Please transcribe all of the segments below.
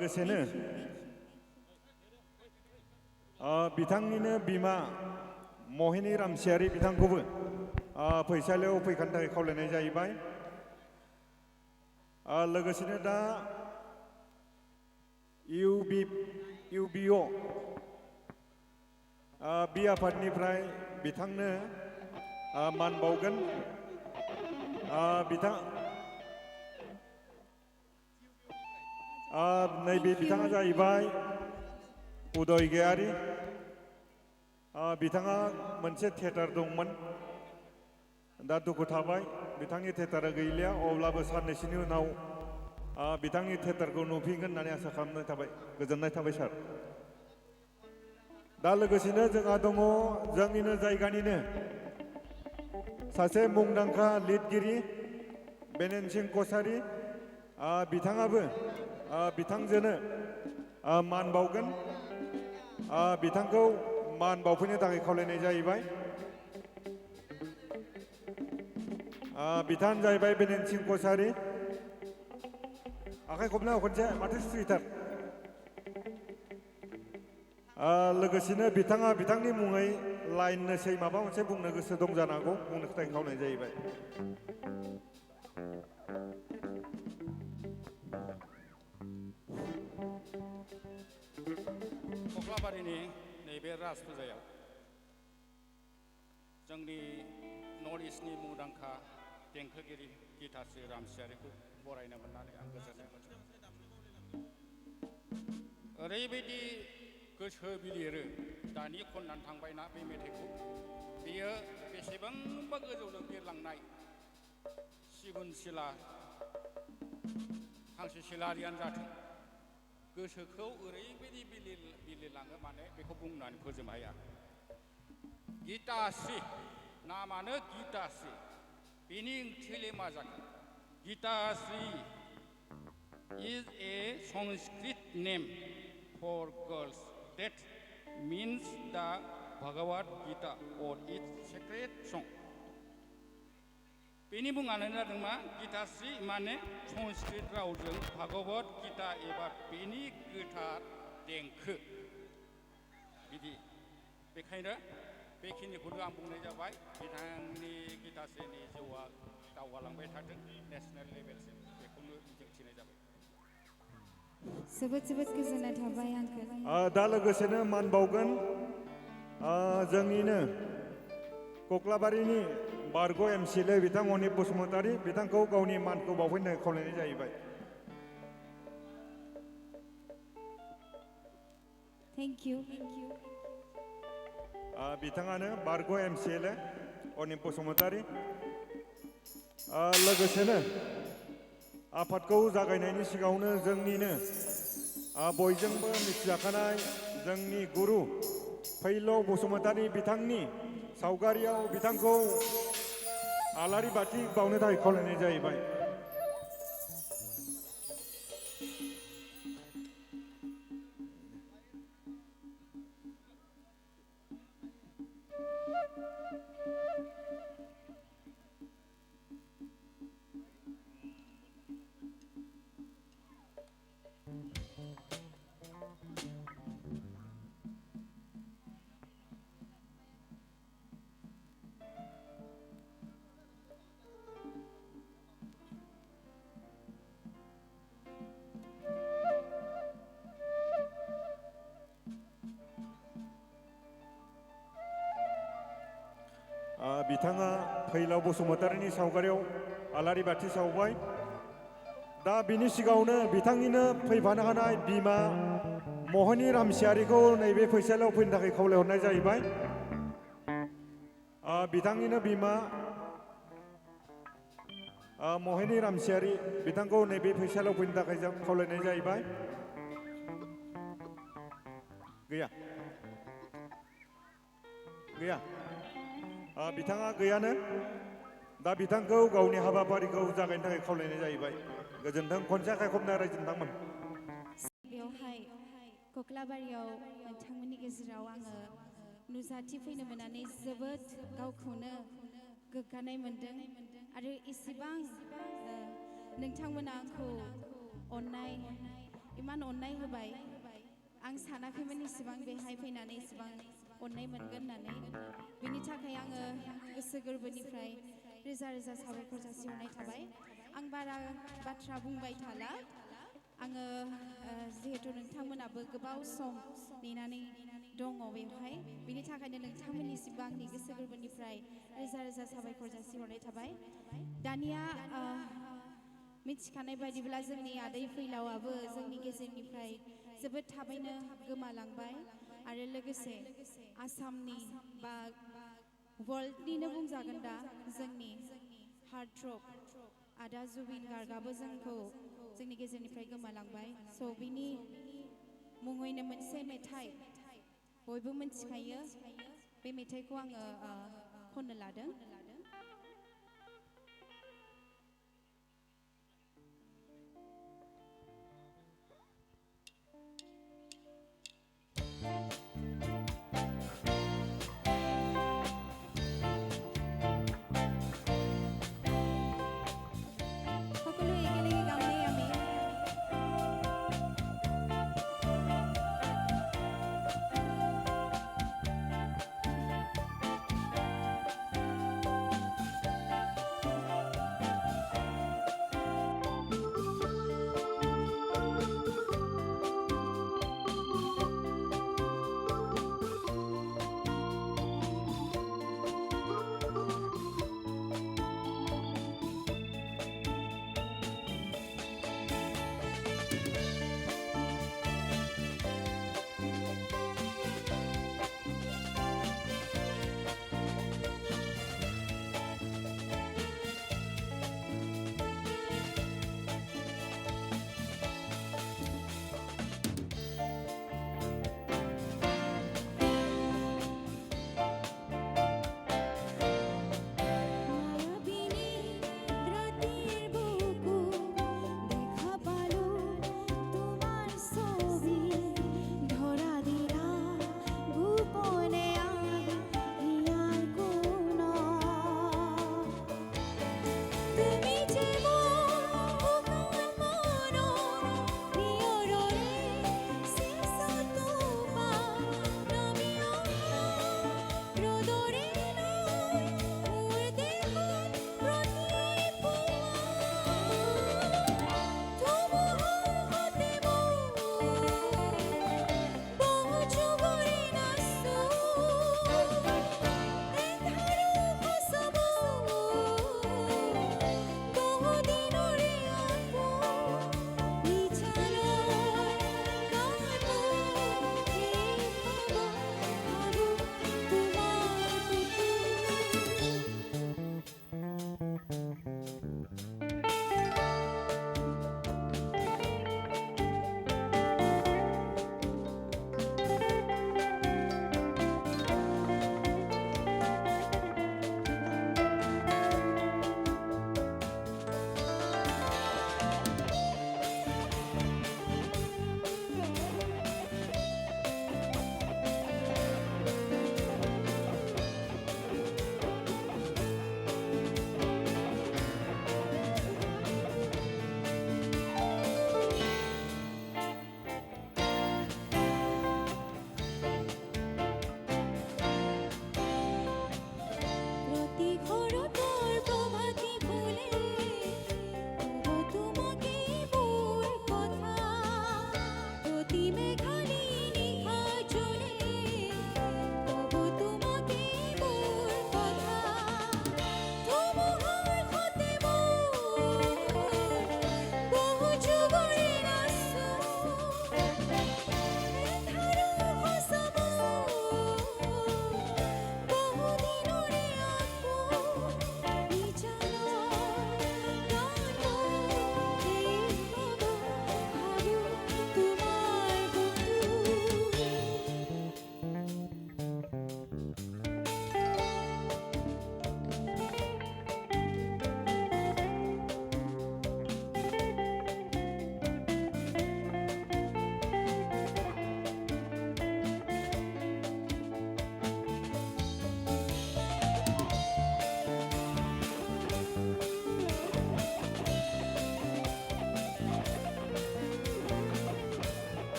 लोगोसेनो बिथांनिनो बिमा महिनी रामसियारि बिथांखौबो फैसालियाव फैखानो थाखाय खावलायनाय जाहैबाय। लोगोसेनो दा UBO बि आफादनिफ्राय बिथांनो मान बावगोन। नैबे बिथाङा जाहैबाय उदय गयारी। बिथाङा मोनसे थिएटार दंमोन, दा दुखु थाबाय बिथांनि थिएटारा गैलिया, अब्लाबो साननैसोनि उनाव बिथांनि थिएटारखौ नुफिनगोन होननानै आसा खालामनाय थाबाय। गोजोननाय थाबाय सार। दा लोगोसेनो जोंहा दङ जोंनिनो जायगानिनो सासे मुंदांखा लिरगिरि बेनेन सिं कछारी। बिथाङाबो बिथांजोनो मान बावगोन। बिथांखौ मान बावफैनो थाखाय खावलायनाय जाहैबाय। बिथाङानो जाहैबाय बेनेन सिं कछारी। आखाइ खबना खनसे माथो स्रिथार। लोगोसेनो बिथाङा बिथांनि मुङै लाइननोसै माबा मोनसे बुंनो गोसो दं जानांगौ, बुंनो थाखाय खावलायनाय जाहैबाय। कक्लाबारिनि नैबे राज फुजायाव जोंनि नर्थ इस्टनि मुंदांखा देंखोगिरि गिताश्री रामसियारिखौ बरायनो मोननानै आं गोजोननाय मोनदों। ओरैबायदि गोसो बिलिरो दानि खननानै थांबायना बे मेथाइखौ, बेयो बेसेबांबा गोजौजों बिरलांनाय सिगुन सिला हांसो सिलारियानो जाथों, गोसोखौ ओरैबायदि बिलिरलाङो माने बेखौ बुंनानै फोजोबनो हाया। गिताश्री नामानो गिताश्री, बेनि ओंथियालाय मा जागोन? गिताश्री is a Sanskrit name for girls that means the Bhagavad Gita or its sacred song. बेनि मुङानो जादों मा? गिताश्री माने संस्कृत रावजों भागवत गीता एबा बेनि गोथार देंखो बिदि। बेखायनो बेखिनिखौनो आं बुंनाय जाबाय। बिथांनि गिताश्रीनि जिउआ दावगालांबाय थाथों नेसनेल लेभेलसिम, बेखौनो मिजिंथिनाय जाबाय। जोबोद जोबोद गोजोननाय थाबाय आंखौ। दा लोगोसेनो मान बावगोन जोंनिनो कक्लाबारिनि बारग' MCLA बिथां अनिप बसुमतारी। बिथांखौ गावनि मानखौ बावफैनो थाखाय खावलायनाय जाहैबाय। Thank you. बिथाङानो बारग' MCLA अनिप बसुमतारी। लोगोसेनो आफादखौ जागायनायनि सिगाङावनो जोंनिनो बयजोंबो मिथिजाखानाय जोंनि गुरु फैलाव बसुमतारी बिथांनि सावगारियाव बिथांखौ आलारि बाथि बावनो थाखाय खावलायनाय जाहैबाय। बिथाङा फैलाव बसुमतारीनि सावगारियाव आलारि बाथि सावबाय। दा बिनि सिगाङावनो बिथांनिनो फैफानो हानाय बिमा महिनी रामसियारिखौ नैबे फैसालियाव फैनो थाखाय खावलायहरनाय जाहैबाय। बिथांनिनो बिमा महिनी रामसियारि बिथांखौ नैबे फैसालियाव फैनो थाखाय जों खावलायनाय जाहैबाय। गैया गैया बिथाङा गैयानो। दा बिथांखौ गावनि हाबाफारिखौ जागायनो थाखाय खावलायनाय जाहैबाय। गोजोन्थों। खनसे आखाइ खबनाय रायजो नोंथांमोन। बेवहाय कक्लाबारियाव नोंथांमोननि गेजेराव आङो नुजाथि फैनो मोननानै जोबोद गावखौनो गोग्गानाय मोनदों आरो इसेबां नोंथांमोना आंखौ अननाय इमान अननाय होबाय आं सानाखैमोन इसिबां बेहाय फैनानै इसिबां अननाय मोनगोन होननानै बिनि थाखाय आङो गोसो गोरबोनिफ्राय रोजा रोजा साबायखर जासिहरनाय थाबाय आं बारा बाथ्रा बुंबाय थाला आङो जिहेतु नोंथांमोनाबो गोबाव सम नेनानै दङ बेवहाय बिनि थाखायनो नोंथांमोननिसिमबो आंनि गोसो गोरबोनिफ्राय रोजा रोजा साबायखर जासिहरनाय थाबाय दानिया मिथिखानाय बायदिब्ला जोंनि आदै फैलावाबो जोंनि गेजेरनिफ्राय जोबोद थाबैनो गोमालांबाय आरो लोगोसे आसामनि बा वर्ल्डनिनो बुंजागोन दा जोंनि हार्ट रक आदा जुबिन गार्गआबो जोंखौ जोंनि गेजेरनिफ्राय गोमालांबाय स' बिनि मुङैनो मोनसे मेथाइ बयबो मिथिखायो बे मेथाइखौ आङो खननो लादों সকলো একেলগে গামনে আমি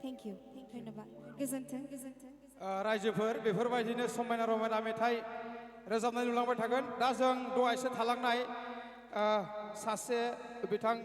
थेंक इउ धन्यबाद गोजोन्थों रायजोफोर बेफोरबायदिनो समायना रमायना मेथाइ रोजाबनाय नुलांबाय थागोन दा जों दहायसो थालांनाय सासे बिथां